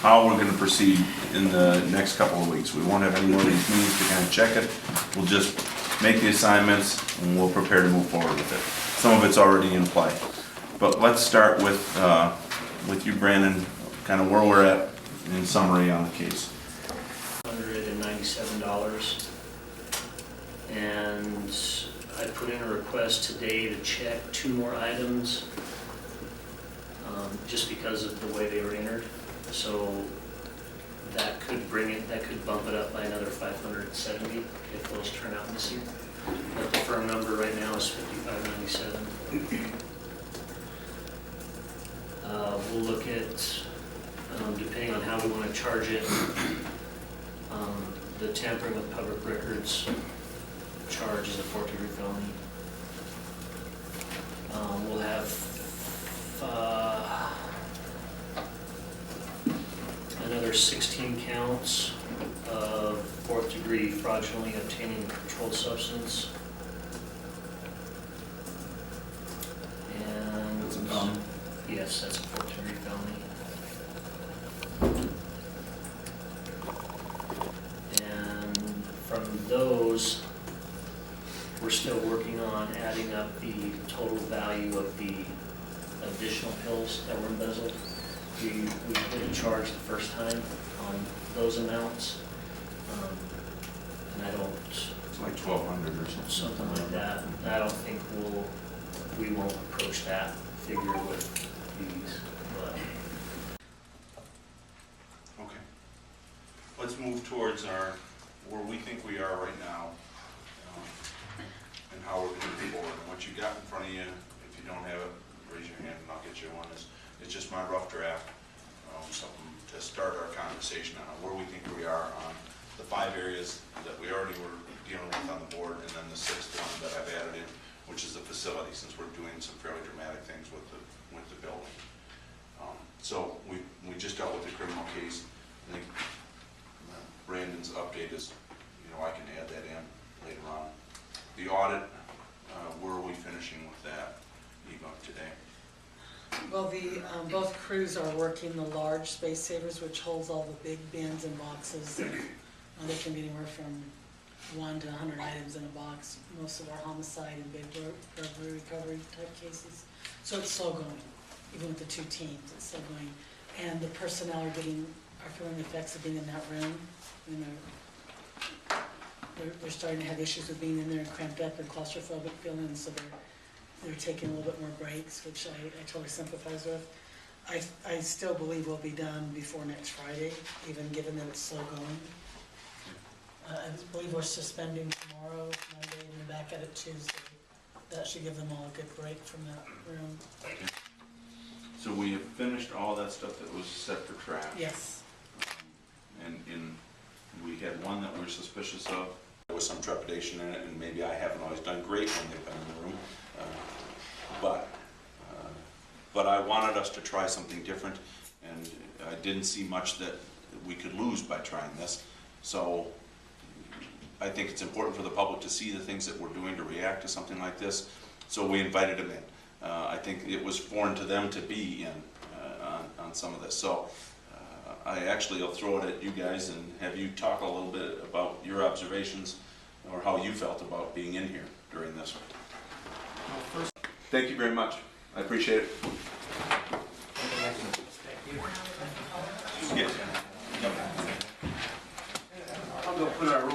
how we're gonna proceed in the next couple of weeks. We won't have any more of these meetings to kind of check it. We'll just make the assignments and we'll prepare to move forward with it. Some of it's already in play. But let's start with you, Brandon, kind of where we're at in summary on the case. $197. And I put in a request today to check 2 more items, just because of the way they were entered. So that could bump it up by another 570 if those turn out this year. But the firm number right now is $55.97. We'll look at, depending on how we want to charge it, the tampering with public records charge is a 4th-degree felony. We'll have another 16 counts of 4th-degree fraudulently obtaining a controlled substance. And That's a felony? Yes, that's a 4th-degree felony. And from those, we're still working on adding up the total value of the additional pills that were embezzled. We did a charge the first time on those amounts, and I don't. It's like 1,200 or something. Something like that. I don't think we won't approach that figure with these, but. Okay. Let's move towards where we think we are right now, and how we're moving forward. And what you got in front of you, if you don't have it, raise your hand and I'll get you one. It's just my rough draft, something to start our conversation on where we think we are on the 5 areas that we already were dealing with on the board, and then the 6th one that I've added in, which is the facility, since we're doing some fairly dramatic things with the building. So we just dealt with the criminal case. I think Brandon's update is, I can add that in later on. The audit, where are we finishing with that, Eva, today? Well, both crews are working the large space savers, which holds all the big bins and boxes. They can be anywhere from 1 to 100 items in a box. Most of our homicide and big robbery recovery type cases. So it's slow going, even with the 2 teams, it's slow going. And the personnel are feeling the effects of being in that room. They're starting to have issues with being in there and cramped up and claustrophobic feeling, so they're taking a little bit more breaks, which I totally sympathize with. I still believe we'll be done before next Friday, even given that it's slow going. I believe we're suspending tomorrow, Monday, and then back at it Tuesday. That should give them all a good break from that room. So we have finished all that stuff that was set for trash. Yes. And we had one that we were suspicious of. There was some trepidation in it, and maybe I haven't always done great when they've been in the room. But I wanted us to try something different, and I didn't see much that we could lose by trying this. So I think it's important for the public to see the things that we're doing to react to something like this. So we invited them in. I think it was foreign to them to be in on some of this. So I'll throw it at you guys and have you talk a little bit about your observations or how you felt about being in here during this. Thank you very much. I appreciate it. Yes. I'm going to put our